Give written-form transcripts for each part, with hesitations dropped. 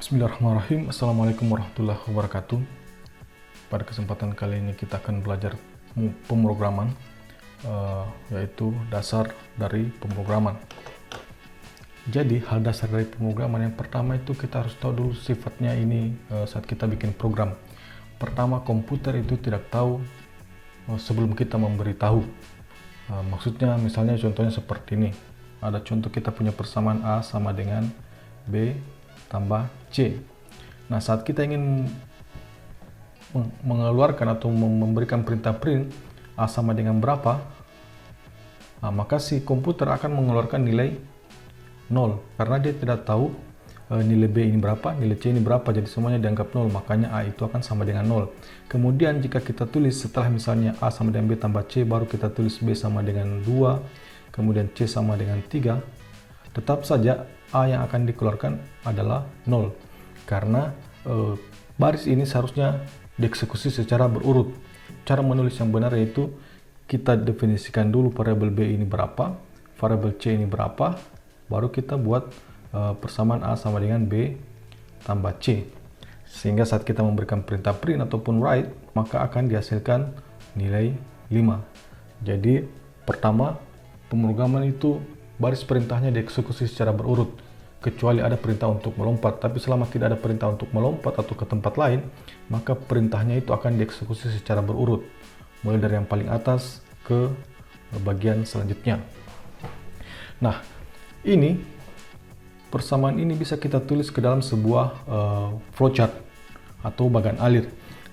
Bismillahirrahmanirrahim. Assalamualaikum warahmatullahi wabarakatuh. Pada kesempatan kali ini kita akan belajar pemrograman, yaitu dasar dari pemrograman. Jadi hal dasar dari pemrograman yang pertama itu kita harus tahu dulu sifatnya ini saat kita bikin program. Pertama, komputer itu tidak tahu sebelum kita memberitahu. Maksudnya misalnya contohnya seperti ini. Ada contoh kita punya persamaan A sama dengan B tambah C. Nah, saat kita ingin mengeluarkan atau memberikan perintah print A sama dengan berapa, maka si komputer akan mengeluarkan nilai 0 karena dia tidak tahu nilai B ini berapa, nilai C ini berapa, jadi semuanya dianggap 0, makanya A itu akan sama dengan 0. Kemudian jika kita tulis setelah misalnya A sama dengan B tambah C, baru kita tulis B sama dengan 2, kemudian C sama dengan 3, tetap saja A yang akan dikeluarkan adalah 0 karena baris ini seharusnya dieksekusi secara berurut. Cara menulis yang benar yaitu kita definisikan dulu variabel B ini berapa, variabel C ini berapa, baru kita buat persamaan A sama dengan B tambah C, sehingga saat kita memberikan perintah print ataupun write maka akan dihasilkan nilai 5. Jadi pertama, pemrograman itu baris perintahnya dieksekusi secara berurut, kecuali ada perintah untuk melompat. Tapi selama tidak ada perintah untuk melompat atau ke tempat lain, maka perintahnya itu akan dieksekusi secara berurut, mulai dari yang paling atas ke bagian selanjutnya. Nah, ini persamaan ini bisa kita tulis ke dalam sebuah flowchart atau bagan alir,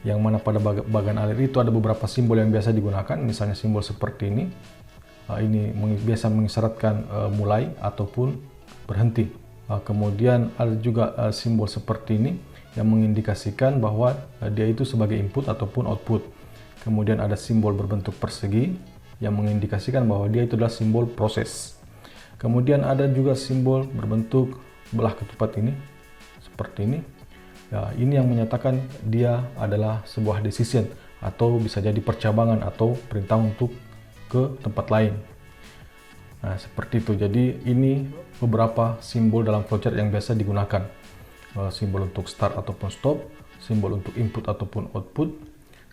yang mana pada bagan alir itu ada beberapa simbol yang biasa digunakan, misalnya simbol seperti ini. Ini biasa mengisyaratkan mulai ataupun berhenti. Kemudian ada juga simbol seperti ini yang mengindikasikan bahwa dia itu sebagai input ataupun output. Kemudian ada simbol berbentuk persegi yang mengindikasikan bahwa dia itu adalah simbol proses. Kemudian ada juga simbol berbentuk belah ketupat ini, seperti ini. Ya, ini yang menyatakan dia adalah sebuah decision atau bisa jadi percabangan atau perintah untuk ke tempat lain. Nah, seperti itu. Jadi ini beberapa simbol dalam flowchart yang biasa digunakan. Simbol untuk start ataupun stop, simbol untuk input ataupun output,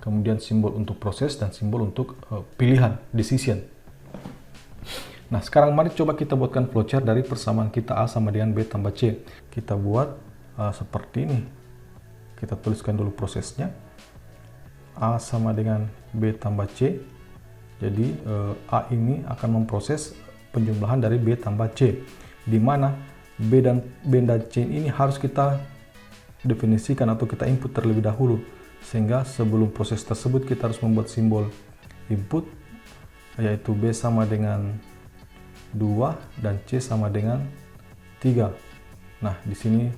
kemudian simbol untuk proses, dan simbol untuk pilihan, decision. Nah, sekarang mari coba kita buatkan flowchart dari persamaan kita A sama dengan B tambah C. Kita buat seperti ini. Kita tuliskan dulu prosesnya. A sama dengan B tambah C. Jadi A ini akan memproses penjumlahan dari B tambah C, di mana B dan C ini harus kita definisikan atau kita input terlebih dahulu, sehingga sebelum proses tersebut kita harus membuat simbol input, yaitu B sama dengan 2 dan C sama dengan 3. Nah, di sini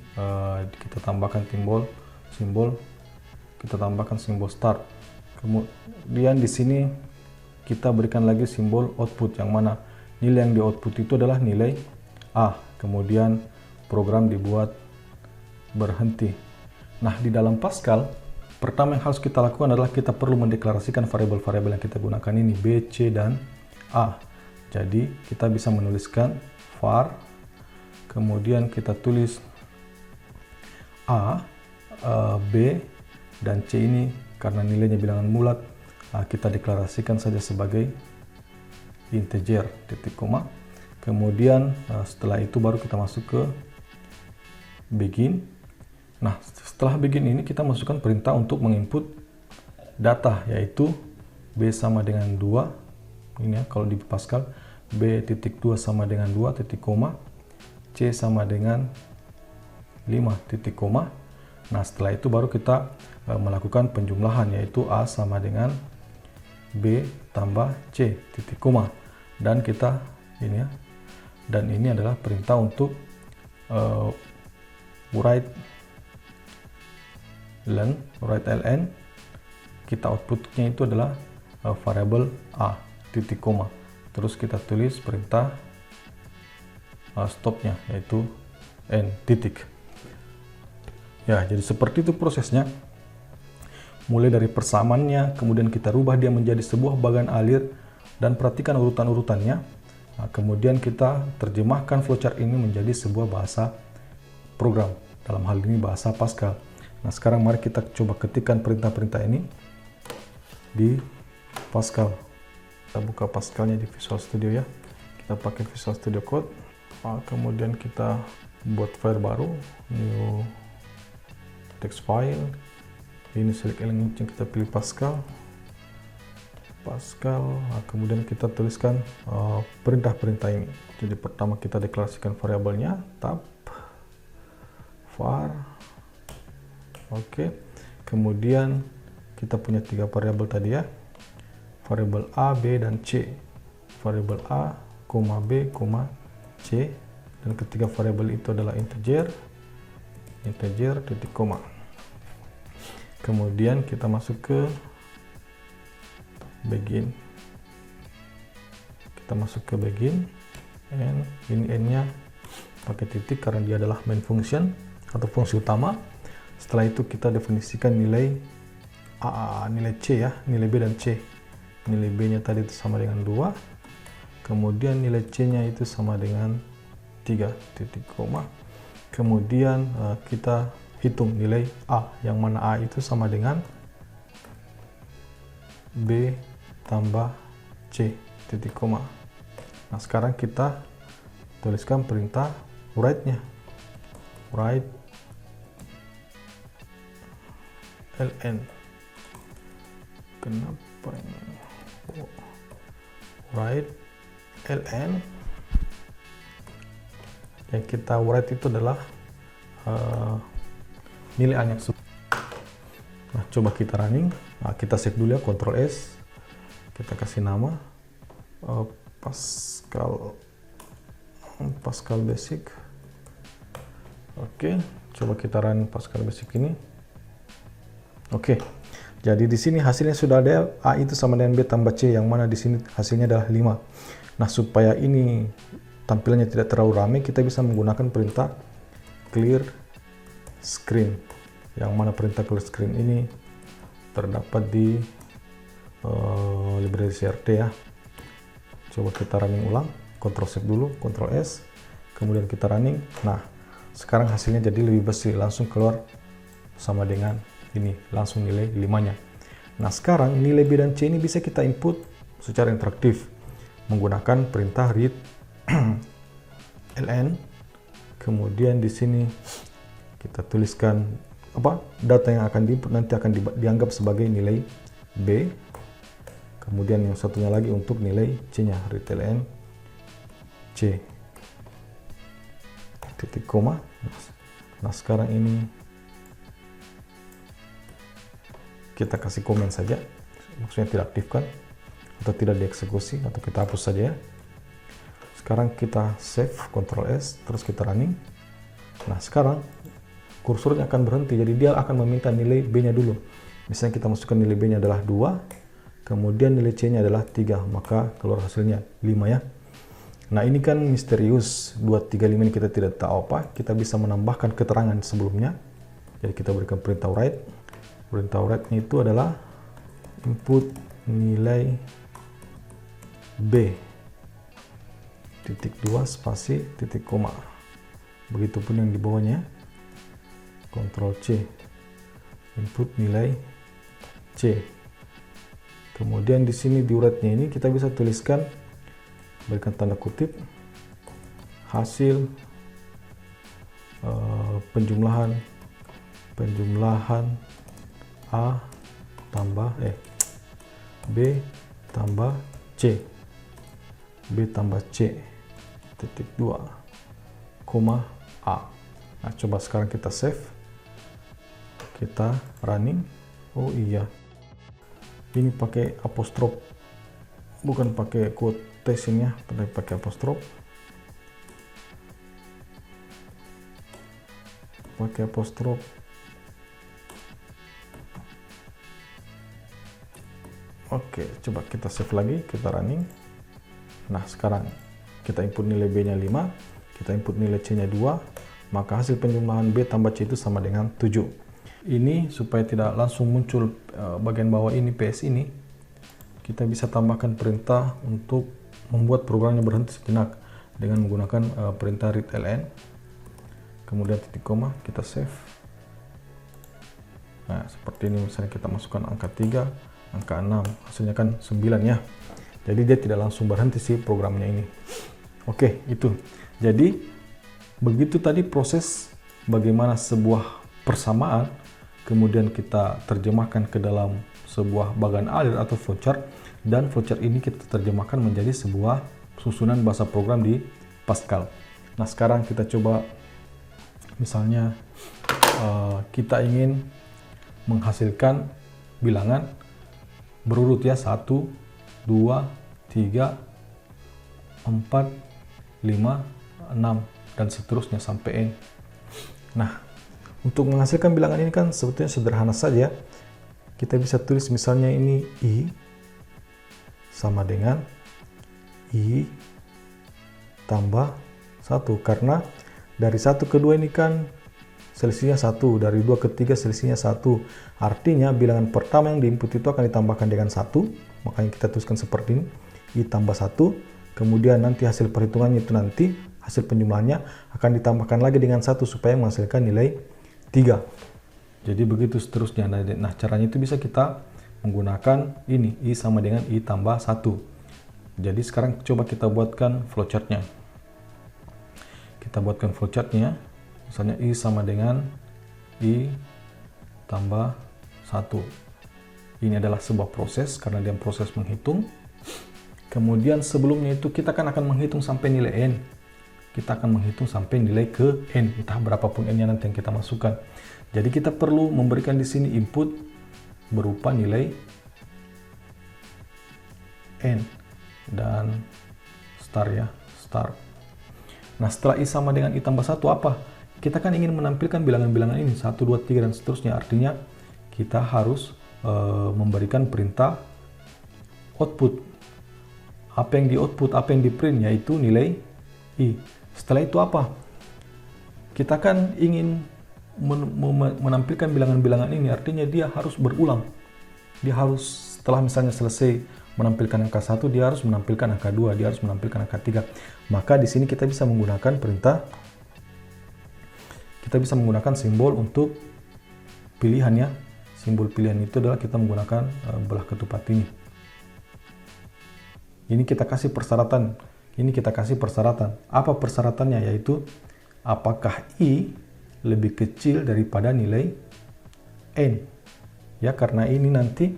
kita tambahkan simbol start. Kemudian di sini kita berikan lagi simbol output, yang mana nilai yang di output itu adalah nilai A. Kemudian program dibuat berhenti. Nah, di dalam Pascal, pertama yang harus kita lakukan adalah kita perlu mendeklarasikan variabel-variabel yang kita gunakan ini, B, C, dan A. Jadi kita bisa menuliskan var, kemudian kita tulis A, B, dan C ini karena nilainya bilangan bulat, kita deklarasikan saja sebagai integer, titik koma. Kemudian setelah itu baru kita masuk ke begin. Nah, setelah begin ini kita masukkan perintah untuk menginput data, yaitu B sama dengan 2. Ini ya, kalau di Pascal B titik 2 sama dengan 2 titik koma, C sama dengan 5 titik koma. Nah, setelah itu baru kita melakukan penjumlahan, yaitu A sama dengan B tambah C titik koma, dan kita ini ya, dan ini adalah perintah untuk write ln. Kita outputnya itu adalah variabel A titik koma, terus kita tulis perintah stopnya, yaitu n titik. Ya, jadi seperti itu prosesnya. Mulai dari persamaannya, kemudian kita rubah dia menjadi sebuah bagan alir, dan perhatikan urutan-urutannya. Nah, kemudian kita terjemahkan flowchart ini menjadi sebuah bahasa program. dalam hal ini bahasa Pascal. Nah, sekarang mari kita coba ketikkan perintah-perintah ini di Pascal. Kita buka Pascalnya di Visual Studio ya. Kita pakai Visual Studio Code. Kemudian kita buat file baru, new text file. Ini select element yang kita pilih Pascal. Kemudian kita tuliskan perintah-perintah ini. Jadi pertama kita deklarasikan variabelnya, tab var. Oke. Kemudian kita punya 3 variabel tadi ya. Variabel A, B, dan C. Variabel A, B, C. Dan ketiga variabel itu adalah integer, titik koma. Kemudian kita masuk ke begin. Kita masuk ke begin, and ini n-nya pakai titik karena dia adalah main function atau fungsi utama. Setelah itu kita definisikan nilai nilai C ya, nilai B dan C. Nilai B-nya tadi itu sama dengan 2. Kemudian nilai C-nya itu sama dengan 3 titik koma. Kemudian kita hitung nilai A, yang mana A itu sama dengan B tambah C titik koma. Nah, sekarang kita tuliskan perintah write-nya. Write ln. Kenapa ini? Write ln. Yang kita write itu adalah nilai A-nya. Nah, coba kita running. Nah, kita save dulu ya, Ctrl S. Kita kasih nama Pascal Basic. Oke, coba kita run Pascal Basic ini. Oke. Jadi di sini hasilnya sudah ada, A itu sama dengan B tambah C, yang mana di sini hasilnya adalah 5. Nah, supaya ini tampilannya tidak terlalu ramai, kita bisa menggunakan perintah clear screen. Yang mana perintah clear screen ini terdapat di library CRT ya. Coba kita running ulang, Ctrl save dulu, Ctrl S, kemudian kita running. Nah, sekarang hasilnya jadi lebih bersih, langsung keluar sama dengan ini, langsung nilai 5-nya. Nah, sekarang nilai B dan C ini bisa kita input secara interaktif menggunakan perintah read ln. Kemudian di sini kita tuliskan data yang akan diinput nanti akan dianggap sebagai nilai B. Kemudian yang satunya lagi untuk nilai C-nya, read ln C titik koma. Nah, sekarang ini kita kasih komen saja, maksudnya tidak aktifkan atau tidak dieksekusi, atau kita hapus saja ya. Sekarang kita save, Ctrl S, terus kita running. Nah, sekarang kursornya akan berhenti, jadi dia akan meminta nilai B-nya dulu. Misalnya kita masukkan nilai B-nya adalah 2, kemudian nilai C-nya adalah 3, maka keluar hasilnya 5 ya. Nah, ini kan misterius, 2, 3, 5 ini kita tidak tahu apa, kita bisa menambahkan keterangan sebelumnya. Jadi kita berikan perintah write. Perintah write-nya itu adalah input nilai B titik 2 spasi titik koma. Begitupun yang di bawahnya, Ctrl C, input nilai C. Kemudian di sini di write-nya ini kita bisa tuliskan, berikan tanda kutip, hasil penjumlahan A tambah B tambah C, B tambah C titik 2 koma A. Nah, coba sekarang kita save, kita running. Oh iya, ini pakai apostrof, bukan pakai quotation ya, tapi pakai apostrof. Oke, coba kita save lagi, kita running. Nah, sekarang kita input nilai B-nya 5, kita input nilai C-nya 2, maka hasil penjumlahan B tambah C itu sama dengan 7. Ini supaya tidak langsung muncul bagian bawah ini, PS ini, kita bisa tambahkan perintah untuk membuat programnya berhenti sejenak dengan menggunakan perintah read ln. kemudian titik koma, kita save. Nah, seperti ini misalnya kita masukkan angka 3, angka 6, hasilnya kan 9 ya. Jadi dia tidak langsung berhenti sih programnya ini. Oke, itu. Jadi begitu tadi proses bagaimana sebuah persamaan kemudian kita terjemahkan ke dalam sebuah bagan alir atau flowchart, dan flowchart ini kita terjemahkan menjadi sebuah susunan bahasa program di Pascal. Nah, sekarang kita coba misalnya kita ingin menghasilkan bilangan berurut ya, 1, 2, 3, 4, 5, 6 dan seterusnya sampai n. Nah, untuk menghasilkan bilangan ini kan sebetulnya sederhana saja. Kita bisa tulis misalnya ini I sama dengan I tambah 1, karena dari 1 ke 2 ini kan selisihnya 1, dari 2 ke 3 selisihnya 1. Artinya bilangan pertama yang diinput itu akan ditambahkan dengan 1, makanya kita tuliskan seperti ini, I tambah 1, kemudian nanti hasil perhitungannya itu nanti, hasil penjumlahannya akan ditambahkan lagi dengan 1 supaya menghasilkan nilai 3. Jadi begitu seterusnya. Nah, caranya itu bisa kita menggunakan ini, I sama dengan I tambah 1. Jadi sekarang coba kita buatkan flowchartnya. Kita buatkan flowchartnya, misalnya I sama dengan I tambah 1. Ini adalah sebuah proses karena dia proses menghitung. Kemudian sebelumnya itu kita akan menghitung sampai nilai n. Kita akan menghitung sampai nilai ke n, entah berapapun n-nya nanti yang kita masukkan. Jadi kita perlu memberikan di sini input berupa nilai n dan star ya, star. Nah, setelah I sama dengan I tambah 1 apa? Kita kan ingin menampilkan bilangan-bilangan ini 1, 2, 3 dan seterusnya. Artinya kita harus memberikan perintah output. Apa yang di output, apa yang di print, yaitu nilai I. Setelah itu apa? Kita kan ingin menampilkan bilangan-bilangan ini, artinya dia harus berulang. Dia harus setelah misalnya selesai menampilkan angka 1, dia harus menampilkan angka 2, dia harus menampilkan angka 3. Maka di sini kita bisa menggunakan perintah, kita bisa menggunakan simbol untuk pilihan ya. Simbol pilihan itu adalah kita menggunakan belah ketupat ini. Ini kita kasih persyaratan. Ini kita kasih persyaratan. Apa persyaratannya? Yaitu apakah I lebih kecil daripada nilai n. Ya, karena ini nanti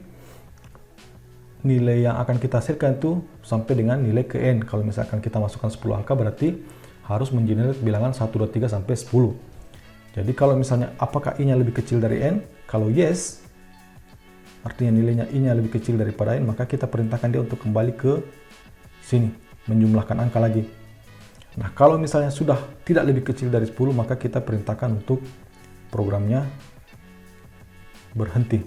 nilai yang akan kita hasilkan itu sampai dengan nilai ke n. Kalau misalkan kita masukkan 10 angka berarti harus mengenerate bilangan 1, 2, 3 sampai 10. Jadi kalau misalnya apakah I-nya lebih kecil dari n? Kalau yes, artinya nilainya I-nya lebih kecil daripada n, maka kita perintahkan dia untuk kembali ke sini, menjumlahkan angka lagi. Nah, kalau misalnya sudah tidak lebih kecil dari 10, maka kita perintahkan untuk programnya berhenti.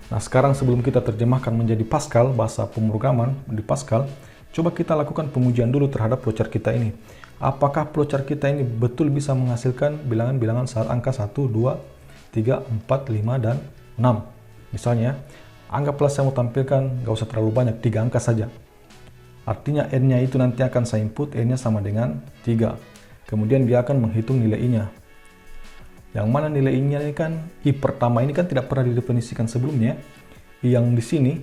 Nah, sekarang sebelum kita terjemahkan menjadi Pascal, bahasa pemrograman di Pascal, coba kita lakukan pengujian dulu terhadap flowchart kita ini. Apakah flowchart kita ini betul bisa menghasilkan bilangan-bilangan saat angka 1, 2, 3, 4, 5, dan 6. Misalnya, anggaplah saya mau tampilkan, nggak usah terlalu banyak, 3 angka saja. Artinya n-nya itu nanti akan saya input, n-nya sama dengan 3. Kemudian dia akan menghitung nilai i-nya. Yang mana nilai i-nya ini kan, i pertama ini kan tidak pernah didefinisikan sebelumnya. I yang di sini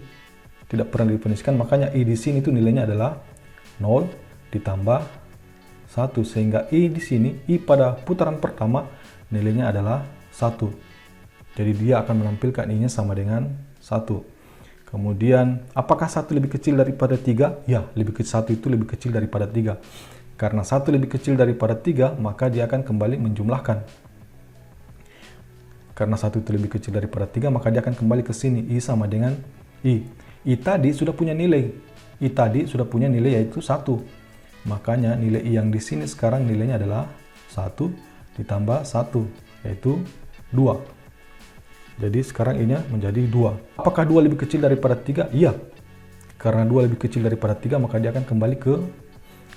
tidak pernah didefinisikan, makanya i di sini itu nilainya adalah 0 ditambah 1. Sehingga i di sini, i pada putaran pertama nilainya adalah 1. Jadi dia akan menampilkan i-nya sama dengan 1. Kemudian, apakah 1 lebih kecil daripada 3? Ya, 1 itu lebih kecil daripada 3. Karena 1 lebih kecil daripada 3, maka dia akan kembali menjumlahkan. Karena 1 itu lebih kecil daripada 3, maka dia akan kembali ke sini. I sama dengan I. I tadi sudah punya nilai. I tadi sudah punya nilai yaitu 1. Makanya nilai I yang di sini sekarang nilainya adalah 1 ditambah 1, yaitu 2. Jadi sekarang I-nya menjadi 2. Apakah 2 lebih kecil daripada 3? Iya. Karena 2 lebih kecil daripada 3, maka dia akan kembali ke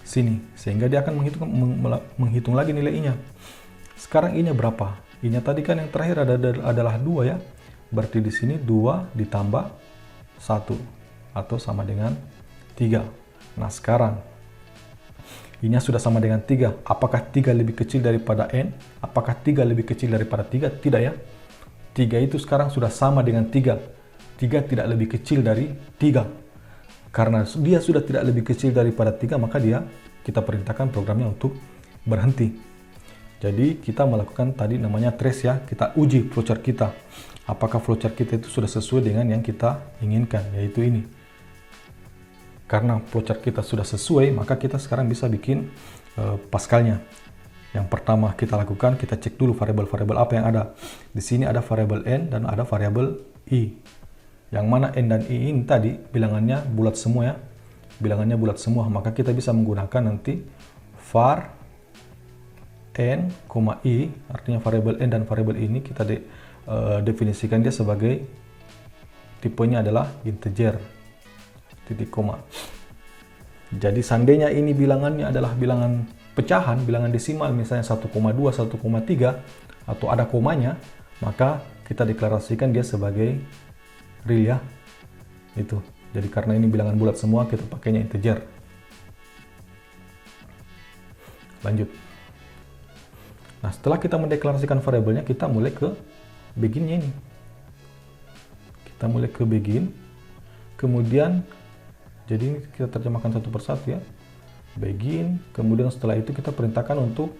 sini. Sehingga dia akan menghitung lagi nilai I-nya. Sekarang I-nya berapa? I-nya tadi kan yang terakhir adalah 2 ya. Berarti di sini 2 ditambah 1. Atau sama dengan 3. Nah sekarang, I-nya sudah sama dengan 3. Apakah 3 lebih kecil daripada N? Apakah 3 lebih kecil daripada 3? Tidak ya. 3 itu sekarang sudah sama dengan 3. 3 tidak lebih kecil dari 3. Karena dia sudah tidak lebih kecil daripada 3, maka kita perintahkan programnya untuk berhenti. Jadi kita melakukan tadi namanya trace ya. Kita uji flowchart kita. Apakah flowchart kita itu sudah sesuai dengan yang kita inginkan, yaitu ini. Karena flowchart kita sudah sesuai, maka kita sekarang bisa bikin Pascalnya. Yang pertama kita lakukan, kita cek dulu variabel-variabel apa yang ada. Di sini ada variabel N dan ada variabel I. Yang mana N dan I ini tadi bilangannya bulat semua ya. Bilangannya bulat semua, maka kita bisa menggunakan nanti var N, I, artinya variabel N dan variabel ini kita definisikan dia sebagai tipenya adalah integer. Titik koma. Jadi seandainya ini bilangannya adalah bilangan pecahan, bilangan desimal misalnya 1,2, 1,3 atau ada komanya, maka kita deklarasikan dia sebagai real ya. Itu. Jadi karena ini bilangan bulat semua, kita pakainya integer. Lanjut. Nah, setelah kita mendeklarasikan variabelnya, kita mulai ke beginnya ini. Kita mulai ke begin. Kemudian jadi kita terjemahkan satu persatu ya. Begin, kemudian setelah itu kita perintahkan untuk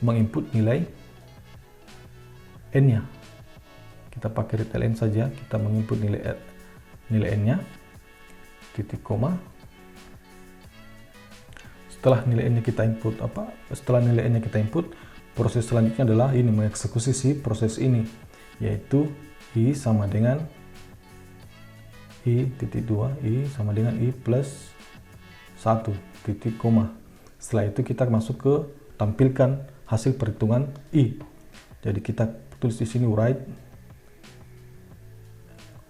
menginput nilai N-nya. Kita pakai read ln saja, kita menginput nilai N-nya, titik koma. Setelah nilai N-nya kita input proses selanjutnya adalah ini mengeksekusi si proses ini, yaitu I sama dengan I titik 2, I sama dengan I plus 1 titik koma. Setelah itu kita masuk ke tampilkan hasil perhitungan I. Jadi kita tulis di sini write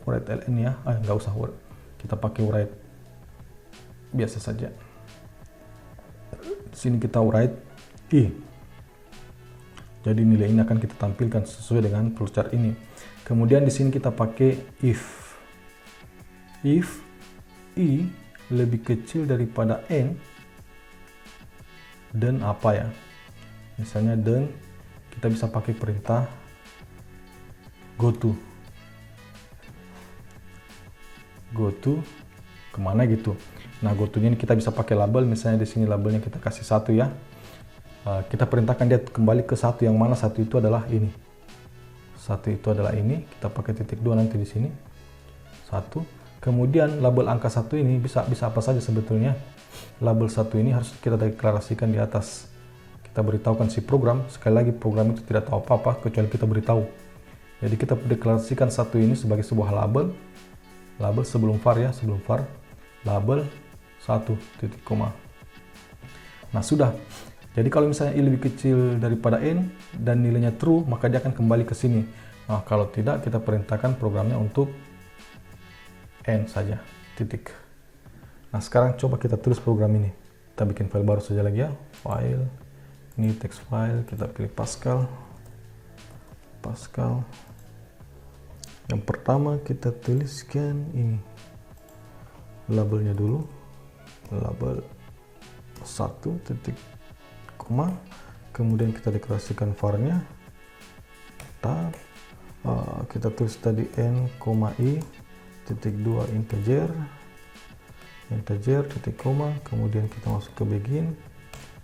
ln ya. Nggak usah write. Kita pakai write biasa saja. Di sini kita write I. Jadi nilai ini akan kita tampilkan sesuai dengan flowchart ini. Kemudian di sini kita pakai if I lebih kecil daripada N dan apa ya, misalnya dan kita bisa pakai perintah go to kemana gitu. Nah, go to ini kita bisa pakai label, misalnya di sini labelnya kita kasih 1 ya. Kita perintahkan dia kembali ke 1, yang mana 1 itu adalah ini. 1 itu adalah ini, kita pakai titik 2 nanti di sini. 1. Kemudian label angka 1 ini bisa apa saja sebetulnya. Label 1 ini harus kita deklarasikan di atas. Kita beritahukan si program, sekali lagi program itu tidak tahu apa-apa kecuali kita beritahu. Jadi kita deklarasikan 1 ini sebagai sebuah label sebelum var ya, label 1 titik koma. Nah, sudah. Jadi kalau misalnya I lebih kecil daripada N dan nilainya true, maka dia akan kembali ke sini. Nah, kalau tidak, kita perintahkan programnya untuk N saja, titik. Nah, sekarang coba kita tulis program ini. Kita bikin file baru saja lagi ya. File, new text file, kita pilih Pascal. Yang pertama kita tuliskan ini. Labelnya dulu. Label 1 titik koma. Kemudian kita deklarasikan var-nya. Kita tulis tadi N, I titik 2 integer titik koma, kemudian kita masuk ke begin.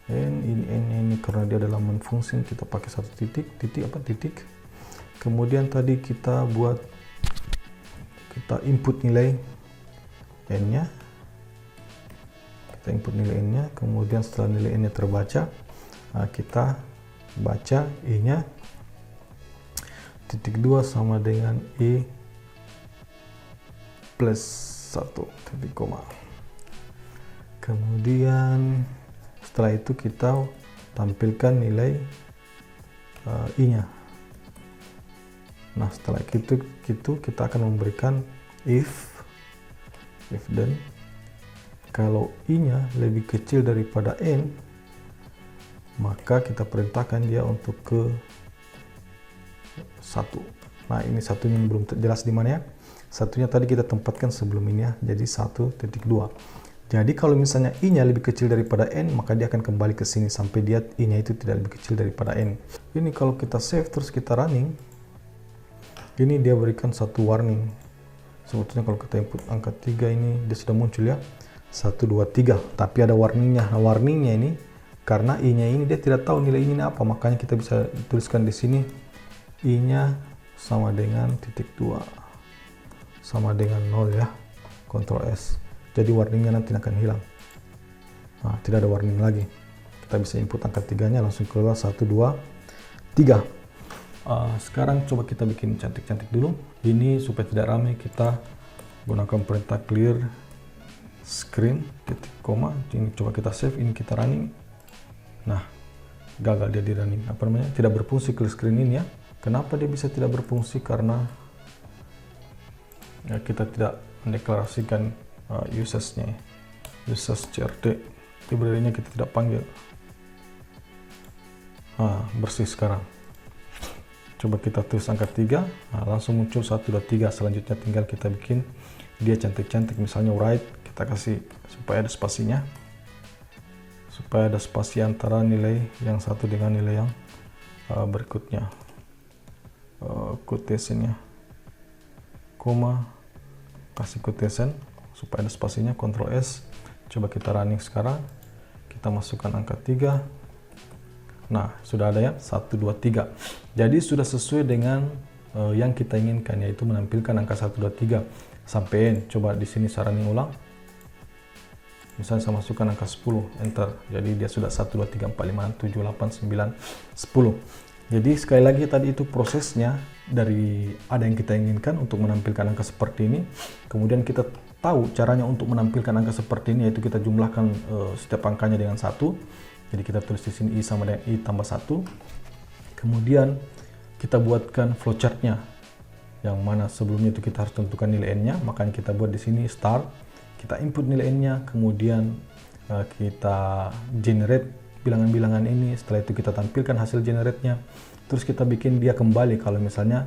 N ini karena dia adalah main function, kita pakai satu titik. Kemudian tadi kita input nilai N-nya, kemudian setelah nilai N-nya terbaca, kita baca I-nya, titik 2 sama dengan I plus 1 titik koma. Kemudian setelah itu kita tampilkan nilai I-nya. Nah, setelah itu kita akan memberikan if then kalau I-nya lebih kecil daripada N, maka kita perintahkan dia untuk ke 1. Nah, ini satunya belum jelas di mana ya. Satunya tadi kita tempatkan sebelum ini ya, jadi 1.2. Jadi kalau misalnya I-nya lebih kecil daripada N, maka dia akan kembali ke sini sampai dia I-nya itu tidak lebih kecil daripada N. Ini kalau kita save terus kita running, ini dia berikan satu warning. Sebetulnya kalau kita input angka 3 ini dia sudah muncul ya, 1, 2, 3. Tapi ada warningnya. Nah, warningnya ini karena I-nya ini dia tidak tahu nilai ini apa, makanya kita bisa tuliskan di sini I-nya sama dengan titik 2 sama dengan 0 ya, Ctrl S. Jadi warningnya nanti akan hilang. Nah, tidak ada warning lagi. Kita bisa input angka 3-nya langsung keluar 1, 2, 3. Sekarang coba kita bikin cantik-cantik dulu. Ini supaya tidak ramai kita gunakan perintah clear screen titik koma. Ini coba kita save, ini kita running. Nah, gagal dia di running. Apa namanya? Tidak berfungsi clear screen ini ya. Kenapa dia bisa tidak berfungsi? Karena ya, kita tidak mendeklarasikan users-nya, users CRT, library-nya kita tidak panggil. Bersih sekarang. Coba kita tulis angka 3, langsung muncul 1, 2, 3. Selanjutnya tinggal kita bikin dia cantik-cantik, misalnya write, kita kasih supaya ada spasinya, supaya ada spasi antara nilai yang satu dengan nilai yang berikutnya. Quotation-nya, koma, kasih quotation supaya ada spasinya, Ctrl S. Coba kita running sekarang, kita masukkan angka 3. Nah, sudah ada ya, 1, 2, 3. Jadi sudah sesuai dengan yang kita inginkan, yaitu menampilkan angka 1, 2, 3 sampai N. Coba di sini saya running ulang. Misalnya saya masukkan angka 10, enter. Jadi dia sudah 1, 2, 3, 4, 5, 7, 8, 9, 10. Jadi sekali lagi tadi itu prosesnya dari ada yang kita inginkan untuk menampilkan angka seperti ini. Kemudian kita tahu caranya untuk menampilkan angka seperti ini, yaitu kita jumlahkan setiap angkanya dengan 1. Jadi kita tulis di sini I sama dengan I tambah 1. Kemudian kita buatkan flowchart-nya, yang mana sebelumnya itu kita harus tentukan nilai N-nya. Makanya kita buat di sini start, kita input nilai N-nya, kemudian kita generate bilangan-bilangan ini. Setelah itu kita tampilkan hasil generate-nya. Terus kita bikin dia kembali kalau misalnya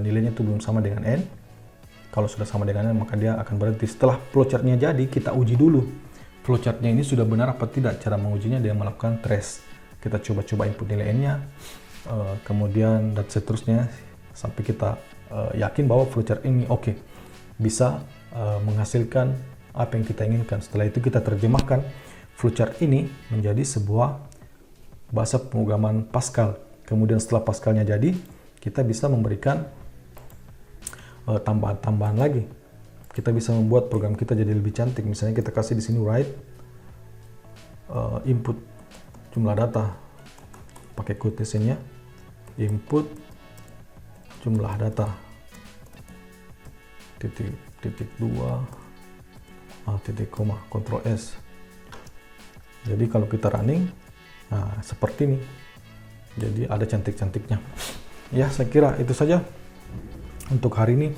nilainya itu belum sama dengan N. Kalau sudah sama dengan N, maka dia akan berhenti. Setelah flowchart-nya jadi, kita uji dulu flowchart-nya ini sudah benar apa tidak. Cara mengujinya dia melakukan trace. Kita coba-coba input nilai N-nya, kemudian dan seterusnya sampai kita yakin bahwa flowchart ini oke, bisa menghasilkan apa yang kita inginkan. Setelah itu kita terjemahkan flowchart ini menjadi sebuah bahasa pemrograman Pascal. Kemudian setelah Pascalnya jadi, kita bisa memberikan tambahan-tambahan lagi. Kita bisa membuat program kita jadi lebih cantik. Misalnya kita kasih di sini write input jumlah data, pakai quotation-nya, input jumlah data titik 2 titik koma, Ctrl S. Jadi kalau kita running, nah seperti ini. Jadi ada cantik-cantiknya. Ya, saya kira itu saja untuk hari ini.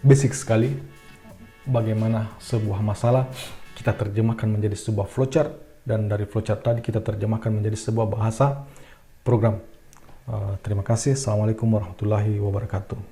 Basic sekali bagaimana sebuah masalah kita terjemahkan menjadi sebuah flowchart, dan dari flowchart tadi kita terjemahkan menjadi sebuah bahasa program. Terima kasih. Assalamualaikum warahmatullahi wabarakatuh.